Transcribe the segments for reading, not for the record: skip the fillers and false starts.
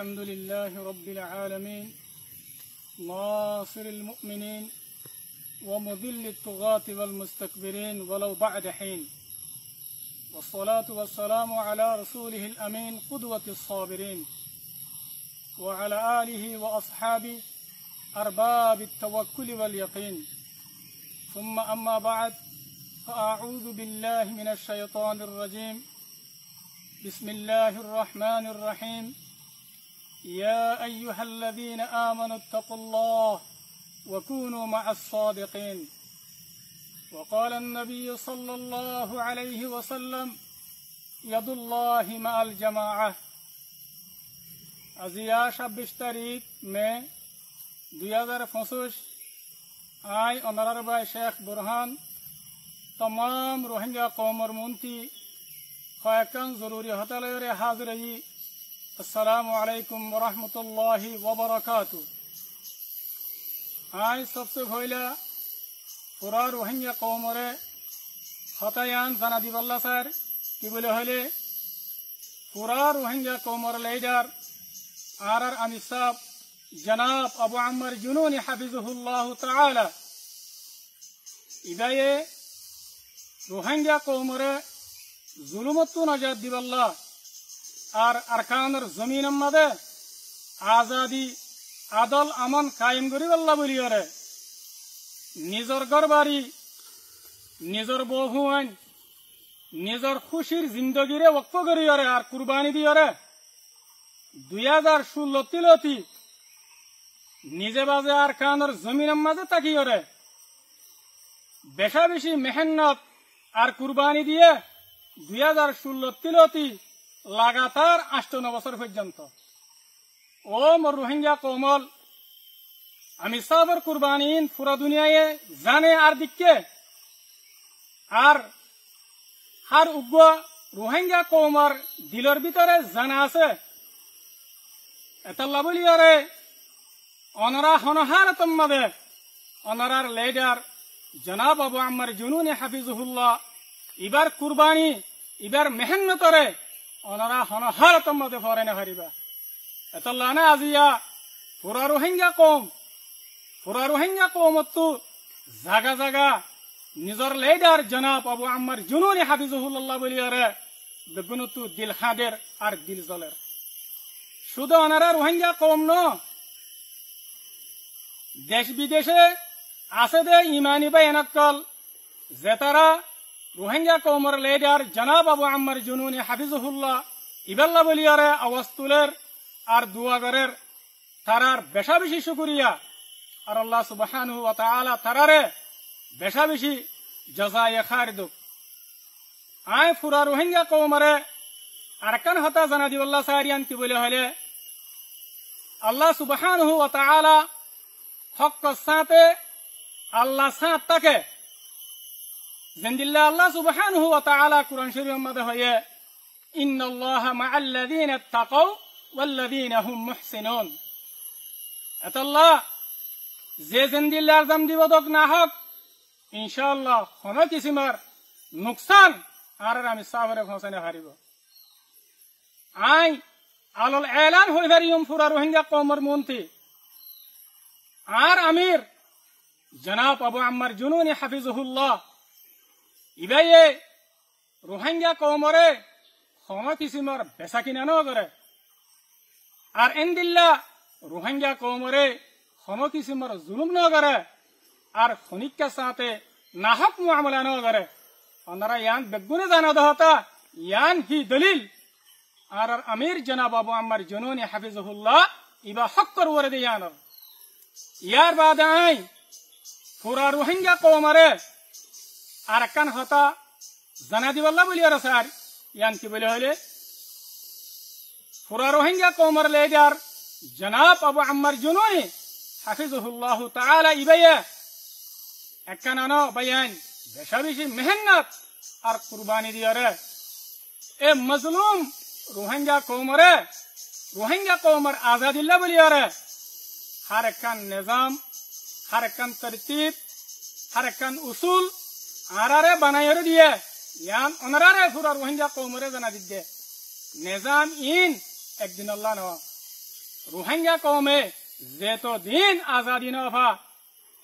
الحمد لله رب العالمين ناصر المؤمنين ومذل الطغاة والمستكبرين ولو بعد حين والصلاة والسلام على رسوله الأمين قدوة الصابرين وعلى آله وأصحابه أرباب التوكل واليقين ثم أما بعد فأعوذ بالله من الشيطان الرجيم بسم الله الرحمن الرحيم يا أيها الذين آمنوا اتقوا الله وكونوا مع الصادقين وقال النبي صلى الله عليه وسلم يد الله مع الجماعة अजिया 26 तारीख में 2025 आय ऑनरर बाय शेख बुरहान तमाम रोहिंग्या कौमर मुंती ख्वाकन जरूरी हतलरे हाजिरी अस्सलामु अलैकुम व रहमतुल्लाहि व बरकातुहू आय सबसे पहले पूरा रोहिंग्या कौमरे हतायान जाना दिवल्ला सर कि बोले हले पूरा रोहिंग्या कौमर लीडर आरआर अमीर साहब जनाब अबू अम्मर जुनूनी हफिजुहुल्लाह ताआला इबाये रोहिंग्या कौमरे जुलुमत्तु नजात दिवल्ला और अरकानर जमीन मदे आजादी आदल अमन कायम करिवल्ला बोलियरे निजर घरबाड़ी निजर बहुआन निजर खुशिर जिंदगीरे वक्फ करियरे और कुर्बानी दियरे 2016 तिलती निजे बाजे अरकानर जमीन मदे ताकियरे बेशा बेशी मेहनत और कुर्बानी दिए 2016 तिलती लगातार 8 बছর পর্যন্ত ও মোর রোহিঙ্গা কৌমল আমি সাবর কুরবানিন পুরা দুনিয়ায় জানে আর দিকে আর হার উগ্র রোহিঙ্গা কৌমর দিলর ভিতরে জানা আছে এতলা বলিয়ারে অনরা হনহার তম্মাদে অনরার লিডার জনাব আবু আম্মার জুনুনি হাফিজুহুল্লাহ ইবার কুরবানি ইবার মেহনতরে অনরা হনহার তম্মাদে ফরেনে হারিবা এতলা না আজিয়া পুরা রোহিঙ্গা কৌমত্তু জাগা জাগা নিজর লিডার জনাব আবু আম্মার জুনুনি হাফিজুহুল্লাহ বলিয়ারে বেগুনতু দিল হাদের আর দিল জলের শুধু অনারা রোহিঙ্গা কম ন দেশ বিদেশে আছে দে ইমানি বা এনকল যে তারা রোহিঙ্গা কৌমর লিডার জনাব আবু আম্মার জুনুনি হাফিজুহুল্লাহ ইবাল্লা বলিয়ারে আওয়াজ তুলের আর দুয়া করের তারার বেশা বেশি শুকরিয়া আর আল্লাহ সুবহানাহু ওয়া তাআলা তারারে বেশা বেশি জাযায়ে খাইর দুক আয় পুরা রোহিঙ্গা কৌমরে আরকান হতা জানা দিওয়াল্লাহ সারিয়ান কি বলে হলে আল্লাহ সুবহানাহু ওয়া তাআলা হক সাথে আল্লাহ সাথ তাকে জিন্দিল্লাহ আল্লাহ সুবহানাহু ওয়া তাআলা কুরআন শরীফের মধ্যে হয় ইন্নাল্লাহা মাআল্লাযীনা তাকাউ ওয়াল্লাযীনা হুম মুহসিনুন আল্লাহ যে জিন্দিল্লাহ আজম দিবদক না হক ইনশাআল্লাহ কোনো কিসিমার নুকসান আর আমি সাবরে পৌঁছানে হারিব আই আলল এলান হই হারিয়ম পুরা রোহিঙ্গা কওমর মন্ত্রী আর আমির জনাব আবু আম্মার জুনুনি হাফিজুহুল্লাহ ইবায়ে রোহিঙ্গা কওমরে কোনো কিসিমার বেচা কিনা ন করে আর এন্দিল্লা রোহিঙ্গা কওমরে কোনো কিসিমার জুলুম ন করে আর খনিকা সাথে নাহক মুআমালা ন করে ওনারা ইয়ান বেগুনে জানা দহতা ইয়ান হি দলিল আর আমির জনাব আবু আম্মার জুনুনি হাফিজুহুল্লাহ ইবা হক করওরে দিয়ান ইয়ার বাদে আই পুরা রোহিঙ্গা কওমরে আর কান হতা জানা দিওয়াল্লাহ বলিয়ার স্যার ইয়ান কি বলে হলে পুরা রোহিঙ্গা কওমর লিডার জনাব আবু আম্মার জুনুনি হাফিজুহুল্লাহ তাআলা ইবায়া একখানানো বয়ান বেশা বেশি মেহনত আর কুরবানি দিয়ারে এ মজলুম রোহিঙ্গা কওমর আজাদিল্লাহ বলিয়ারে हर एकन निजाम हर एकन तरतीब हर एकन उसूल आरारे बनायरे दिए यान अनरारे पूरा रोहिंग्या कौमरे जना दिद्दे निजाम इन एक दिन अल्लाह न রোহিঙ্গা কমে যেতদিন আজাদি নভা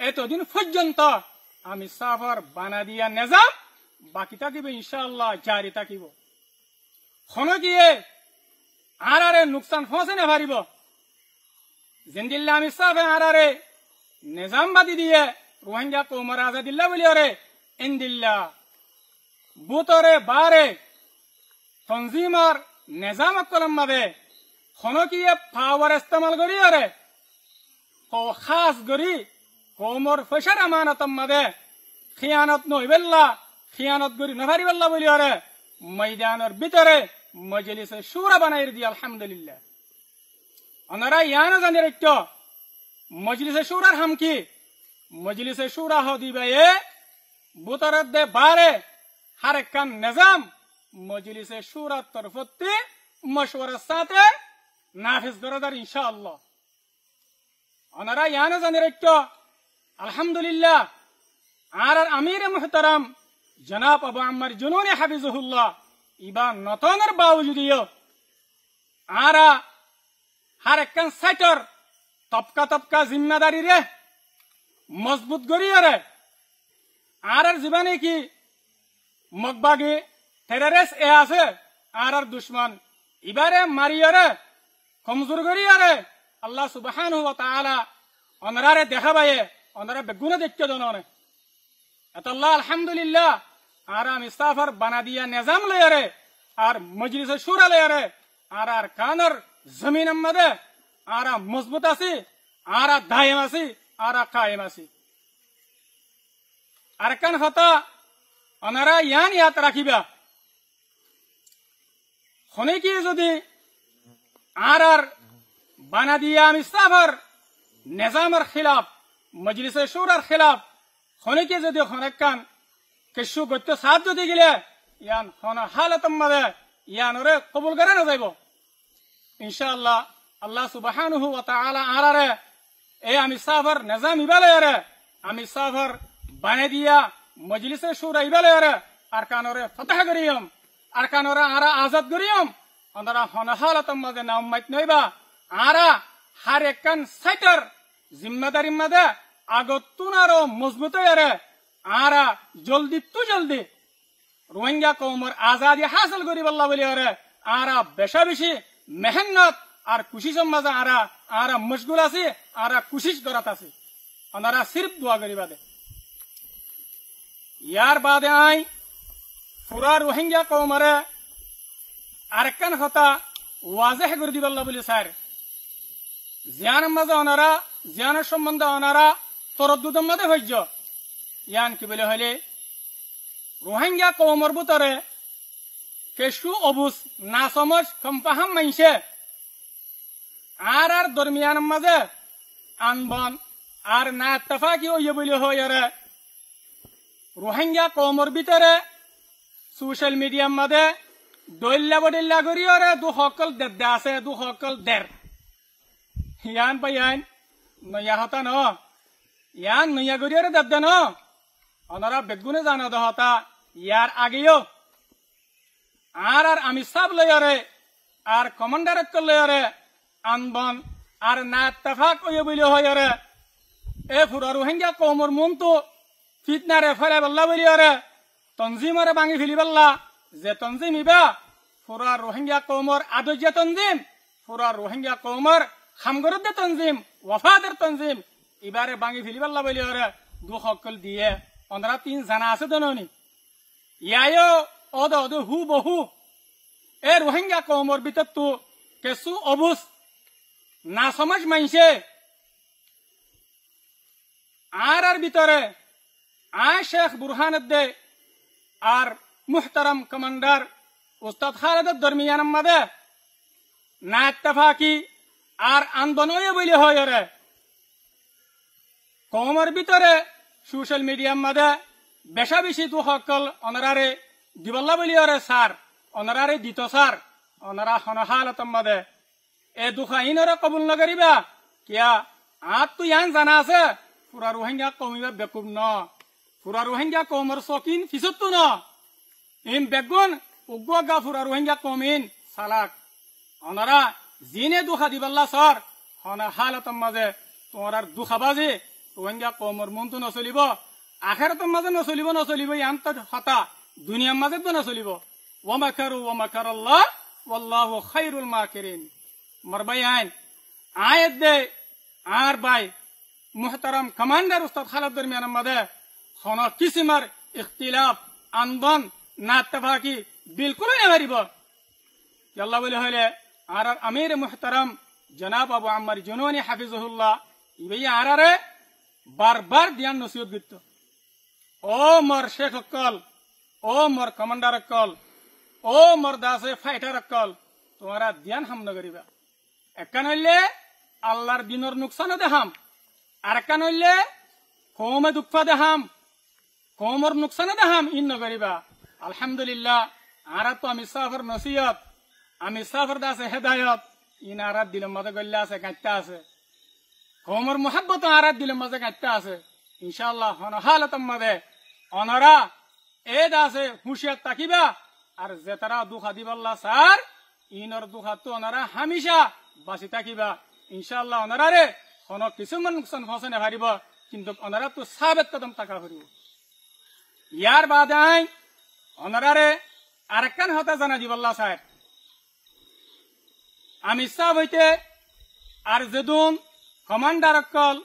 এতদিন পর্যন্ত আমি সাফার বানা দিয়া নিজাম বাকি থাকিব ইনশাআল্লাহ জারি থাকিব হন গিয়ে আরারে নুকসান ফসে না পারিব জিন্দিল্লা আমি সাফে আরারে নিজাম বাদি দিয়ে রোহিঙ্গা কৌমর আজাদিল্লা বলি ওরে ইন্দিল্লা বুতরে বারে তনজিমার নিজাম কলম মাবে হন গিয়ে পাওয়ার ইস্তেমাল করি ওরে ও খাস করি কৌমর ফসার আমানতম মাবে খিয়ানত নইবেল্লা খিয়ানত করি নভারিবেল্লা বলি ওরে ময়দানের ভিতরে মজলিসে শুরা বানাই দিয়ে আলহামদুলিল্লাহ ওনারা ইয়ানা জানের একটু মজলিসে শুরার হাম কি মজলিসে শুরা হদিবে বুতরের দে বারে হার কান নিজাম মজলিসে শুরার তরফতে মশওয়ারার সাথে নাফিজ করাদার ইনশাআল্লাহ ওনারা ইয়ানা জানের একটু আলহামদুলিল্লাহ আর আমির মুহতারাম জনাব আবু আম্মার জুনুনি হাফিজুহুল্লাহ ইবা নতনের বাউজুদিও আরা হার একখান সাইটর তপকা তপকা জিম্মাদারি রে মজবুত করিয়ে রে আর জীবনে কি মগবাগি টেররিস্ট এ আছে আর দুশ্মন ইবারে মারিয়ে রে কমজোর করিয়ে রে আল্লাহ সুবহানাহু ওয়া তাআলা অনরারে দেখাবায়ে অনরা বেগুনে দেখতে দননে আল্লাহ আলহামদুলিল্লাহ আর আমি সাফার বানা দিয়া নিজাম লয়ারে আর মজলিসে শুরা লয়ারে আর কানর জমিন মধ্যে আর মজবুত আছি আর দায়েম আছি আর কায়েম আছি আর কান হতা ওনারা ইয়ান ইয়াত রাখিবা হনে কি যদি আর বানা দিয়া আমি সাফার নিজামের খিলাফ মজলিসে শুরার খিলাফ হনে কি যদি হনেকান কেশু গত্য সাথ যদি গেলে ইয়ান হন হালতম মাদে ইয়ান ওরে কবুল করে না যাইব ইনশাআল্লাহ আল্লাহ সুবহানাহু ওয়া তাআলা আরারে এ আমি সাফার নিজাম ইবালে রে আমি সাফার বানে দিয়া মজলিসে শুরা ইবালে রে আর কানরে ফতহ করিয়ম আর কানরে আরা আজাদ করিয়ম ওনারা হন হালতম মাদে নাম মাইত নইবা আরা হার একখান সাইটার জিম্মাদারি মাদে আগতুনারো মজবুত রে আরা জলদি তু জলদি রোহিঙ্গা কৌমর আজাদি হাসিল করি বল্লা বলি রে আরা বেশা বেশি মেহনত আর কুশিসের মাঝে আরা মশগুল আছি আরা কুশিস করাত আছি ওনারা সির্ফ দোয়া করি বাদে ইয়ার বাদে আই পুরা রোহিঙ্গা কৌমরে আরেকখান কথা ওয়াজেহ করে দি বল্লা বলি স্যার জিয়ানের মাঝে ওনারা জিয়ানের সম্বন্ধে ওনারা তরদ্দুদের মাঝে হইজ ইয়ান কি বলে হলে রোহিঙ্গা কৌমর ভিতরে কেশু অবুজ না সমজ কম্পাহাম মাইছে আর দরমিয়ান মাঝে আনবন আর না তফাকি হইয়ে বলে হইরে রোহিঙ্গা কৌমর ভিতরে সোশ্যাল মিডিয়ার মাঝে দৈল্লা বডিল্লা করিয়রে দু সকল দেদ্দা আছে দু সকল দের ইয়ান পাইয়ান নয়া হতা ন ইয়ান নয়া করিয়রে দেদ্দা ন ওনারা বেগুনে জানা দহতা ইয়ার আগেও আর আমি সব লয়রে আর কমান্ডারত লয়রে আনবন আর না তফাক ওই বলি হয়রে এ ফুরা রোহিঙ্গা কৌমর মন তো ফিতনারে ফেলে বল্লা বলি রে তনজিমরে ভাঙি ফেলি বল্লা যে তনজিম ইবা ফুরা রোহিঙ্গা কৌমর আদর্য তনজিম ফুরা রোহিঙ্গা কৌমর খামগরদ তনজিম ওয়াফাদের তনজিম ইবারে ভাঙি ফেলি বল্লা বলি রে দু সকল দিয়ে ওনারা তিন জানা আছে দননি ইয়ায়ও অদ অদ হু বহু এ রোহিঙ্গা কৌমর ভিতর তো কেসু অবুজ না সমাজ মাইছে আর ভিতরে আয় শেখ বুরহানুদ্দে আর মুহতারাম কমান্ডার উস্তাদ খালেদের দরমিয়ান মাদে না ইত্তেফাকি আর আন্দোলন বলি হয় রে কৌমর ভিতরে সোশ্যাল মিডিয়ার মাদে বেশা বেশি দু সকল অনারারে দিবল্লা বলি রে স্যার অনারারে দিত স্যার অনারা হনহালতম মাদে এ দুখা ইনরে কবুল নকরিবা কিয়া আত তো ইয়ান জানা আছে পুরা রোহিঙ্গা কমিবা বেকুব ন পুরা রোহিঙ্গা কমর সকিন ফিসত্তু ন ইন বেগুন উগ্গা পুরা রোহিঙ্গা কমিন সালাক অনারা জিনে দুখা দিবল্লা স্যার হনা হালতম মাঝে তোমার আর দুখাবাজি রোহিঙ্গা কমর মন তো নচলিব আখেরাতম মাঝে নচলিব ইয়ান তো হতা দুনিয়ার মাঝে তো নচলিব ওয়ামাকারু ওয়ামাকারাল্লাহ ওয়াল্লাহু খায়রুল মাকিরিন মারবাই আইন আয়াত দে আর ভাই মুহতারাম কমান্ডার উস্তাদ খালাদ দরমিয়ান মাঝে হনা কিসিমার ইখতিলাফ আন্দোলন না ইত্তেফাকি বিলকুল নেবারিব আল্লাহ বলে হইলে আর আমির মুহতারাম জনাব আবু আম্মার জুনুনি হাফিজুল্লাহ ইবে আরারে বারবার ধ্যান নসিহত গিত ও মর শেখ অক্কল ও মর কমান্ডার অক্কল ও মর দাসে ফাইটার অক্কল তোমারা ধ্যান হাম নগরিবা একান হইলে আল্লাহর দিনর নুকসান দেহাম আর একান হইলে কৌমে দুঃখা দেহাম কৌমর নুকসান দেহাম ইন নগরিবা আলহামদুলিল্লাহ আরা তো আমি সাফর নসিহত আমি সাফর দাসে হেদায়ত ইন আরাত দিলের মাঝে গল্লা আছে গাঁটটা আছে কৌমর মোহাব্বত আরাত দিলের মাঝে গাঁটটা আছে ইনশাআল্লাহ হনহালতম মাঝে অনরা এ দাসে হুঁশিয়ার তাকিবা আর যে তারা দুঃখা দিবাল্লা স্যার ইনর দুঃখা তো অনারা হামিশা বাঁচি থাকিবা ইনশাআল্লাহ অনারারে হন কিছুমান নুকসান ফসনে হারিব কিন্তু অনারা তো সাবেত কদম টাকা করিব ইয়ার বাদে আই অনারারে আরেকখান হতা জানা দিবাল্লা স্যার আমি সাহ হইতে আর যেদুন কমান্ডার অক্কল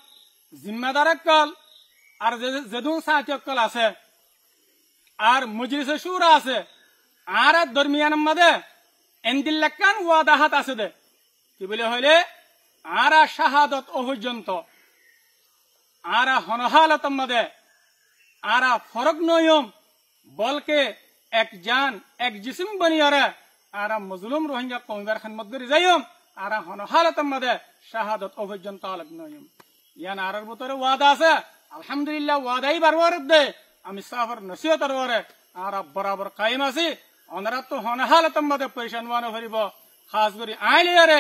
জিম্মাদার অক্কল আর যেদুন সাথী অক্কল আছে আর মজলিসে শুরা আছে আর দরমিয়ান মাঝে এন্দিল্লাকান ওয়াদাহাত আছে দে কি বলে হইলে আর শাহাদত অপর্যন্ত আর হনহালত মাঝে আর ফরক নয়ম বলকে এক জান এক জিসিম বনিয়ারে আর মজলুম রোহিঙ্গা কমিবার খানমত করে যাইম আর হনহালত মাঝে শাহাদত অপর্যন্ত আলাপ নয়ম ইয়ান আর ভিতরে ওয়াদা আছে আলহামদুলিল্লাহ ওয়াদাই বারবার দে আমি সাফর নসিহতর ওরে আর বরাবর কায়েম আছি অনারা তো হনহালতম মাঝে পরেশান ওয়ানো হরিব খাস করে আইলে আরে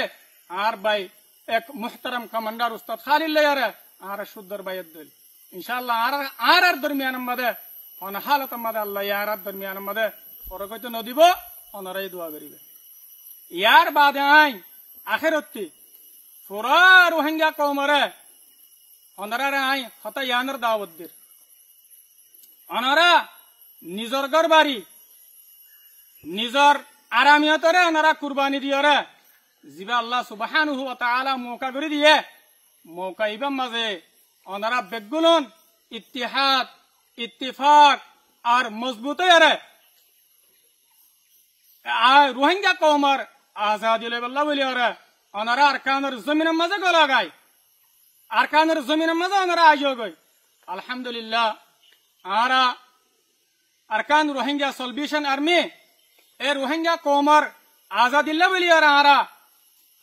আর ভাই এক মুহতারাম কমান্ডার উস্তাদ খালিল আরে আর সুদ্দর বাইত দিল ইনশাআল্লাহ আর দরমিয়ান মাঝে হনহালতম মাঝে আল্লাহ ইয়ার দরমিয়ান মাঝে পরকইতে নদিব অনারাই দোয়া করিবে ইয়ার বাদে আই আখেরতি পুরা রোহিঙ্গা কওমরে অনারারে আই হতা ইয়ানের দাওয়াত দির অনারা নিজর ঘর বাড়ি নিজর আরামিয়তরে ওনারা কুরবানি দিয়রে জিবা আল্লাহ সুবহানাহু ওয়া তাআলা মৌকা করে দিয়ে মৌকা ইবাম মাঝে ওনারা বেগুলন ইত্তিহাদ ইত্তিফাক আর মজবুত আরে রোহিঙ্গা কওমর আজাদি লেবাল্লাহ বলি আরে ওনারা আরকানের জমিনের মাঝে গলাগায় আরকানের জমিনের মাঝে ওনারা আইও গই আলহামদুলিল্লাহ আরা আরকান রোহিঙ্গা সলভেশন আর্মি এ রোহিঙ্গা কওমর আজাদিল্লাহ বলি আরা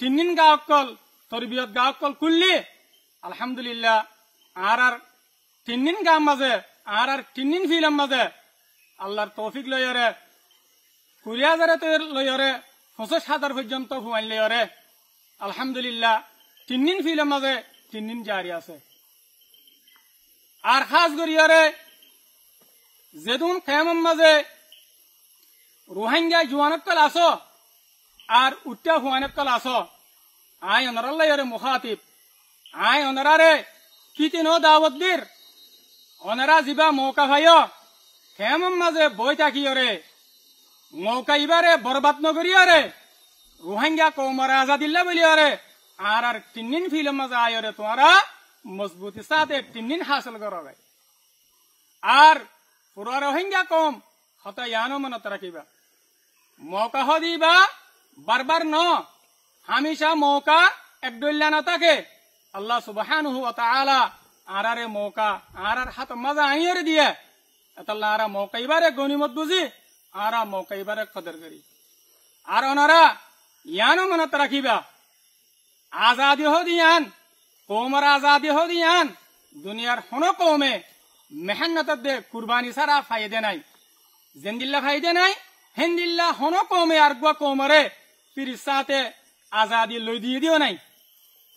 তিনদিন গা অক্কল তরবিয়ত গা অক্কল কুল্লি আলহামদুলিল্লাহ আর তিনদিন গা মাঝে আর তিনদিন ফিলাম মাঝে আল্লাহর তৌফিক লইরে 20,000 লইরে 25,000 পর্যন্ত হুয়াইন লইরে আলহামদুলিল্লাহ তিনদিন ফিলাম মাঝে তিনদিন জারি আছে আর খাস করিয়ারে যেদুন কেমন মাঝে রোহিঙ্গা জুয়ানকল আসো আর উত্তা হুয়ানকল আসো আই অনারাল্লাহ মুখাতিব আই অনারারে কিতিনো দাওয়াত দির অনারা জিবা মৌকা ভাইও কেমন মাঝে বই থাকিয়রে মৌকা ইবারে বরবাদ নগরিয়ারে রোহিঙ্গা কওমর আজাদিল্লাহ বলিয়ারে আর তিনদিন ফিল্ম মাঝে আয়রে তোমারা মজবুতি সাথে তিনদিন হাসিল করবে আর পুরা রোহিঙ্গা কম হতা ইয়ানো মনত রাখিবা মৌকা হদিবা বারবার ন হামেশা মৌকা একদল্লা না থাকে আল্লাহ সুবহানাহু ওয়া তাআলা আরারে মৌকা আরার হাত মাঝে আইরে দিয়ে আল্লাহ আরা মৌকা ইবারে গনিমত বুঝি আরা মৌকা ইবারে কদর করি আর ওনারা ইয়ানো মনত রাখিবা আজাদি হদিয়ান কওমর আজাদি হদিয়ান দুনিয়ার হন কওমে মেহনত দে কুরবানি সারা ফায়দে নাই জিন্দিল্লা ফায়দে নাই হিন্দিল্লা হন কওমে আর গো কওমরে ফিরিসাতে আজাদি লই দিয়ে দিও নাই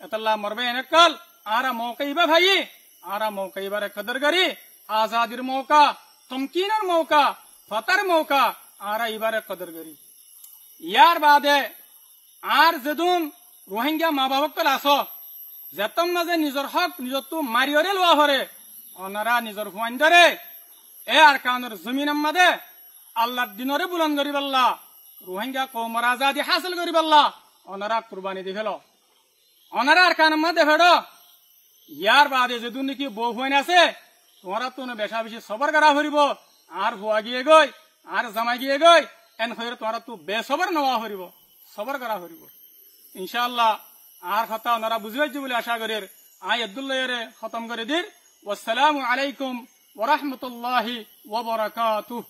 আল্লাহ মরবে এনেকল আরা মৌকা ইবা ভাই আরা মৌকা ইবারে কদর করি আজাদির মৌকা তমকিনের মৌকা ফতার মৌকা আরা ইবারে কদর করি ইয়ার বাদে আর যেদুন রোহিঙ্গা মা বাবকল আসো যেতম না যে নিজের হক নিজরটো মারিয়রে লোৱা হরে ওনারা নিজের হুয়াইন ধরে এ আর কানের জমিন আম্মাদে আল্লাহর দিনরে বুলন্দ করি পাল্লা রোহিঙ্গা কৌমর আজাদি হাসিল করি পাল্লা ওনারা কুরবানি দি ফেল ওনারা আর কান আম্মাদে ফেড়ো ইয়ার বাদে যে নাকি বউ হুয়াইন আছে তোমরা তো বেশা বেশি সবর করা হরিব আর হুয়া গিয়ে গই আর জামাই গিয়ে গই এন হয়ে তোমরা তো বেসবর নেওয়া হরিব সবর করা হরিব ইনশাআল্লাহ আর কথা ওনারা বুঝবাইছি বলে আশা করি আই আব্দুল্লাহরে খতম করে দির ওয়াসসালামু আলাইকুম ওয়া রাহমাতুল্লাহি ওয়া বারাকাতুহু।